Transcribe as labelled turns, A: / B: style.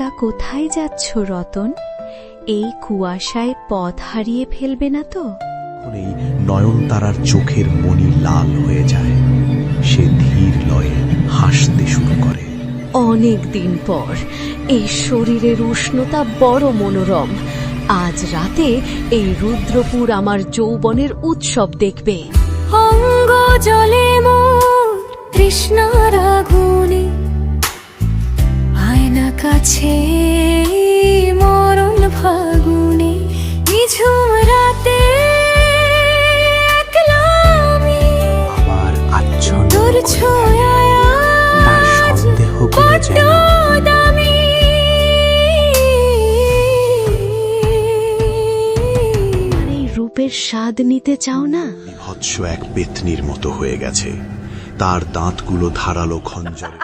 A: একা কোথায় যাচ্ছ রতন? এই কুয়াশায় পথ হারিয়ে ফেলবে না তো?
B: এই নয়নতারার চোখের মনি লাল হয়ে যায়। সে ধীর লয়ে হাসতে শুরু করে।
A: অনেক দিন পর এই শরীরের উষ্ণতা বড় মনোরম। আজ রাতে এই রুদ্রপুর আমার যৌবনের উৎসব দেখবে।
C: অঙ্গ জলে মোর তৃষ্ণার আগুনে, আয়না কাছে মরণ ফাগুনে, নিঝুম রাতে একলা আমি,
B: আবার আচ্ছন্ন
C: তোর
B: করে
C: ছোঁয়ায়
B: তার সন্দেহগুলো যেন
C: দামি।
A: এই রূপের স্বাদ নিতে চাও না?
B: বিভৎস এক পেতনির মতো হয়ে গেছে। তার দাঁতগুলো ধারালো খঞ্জরে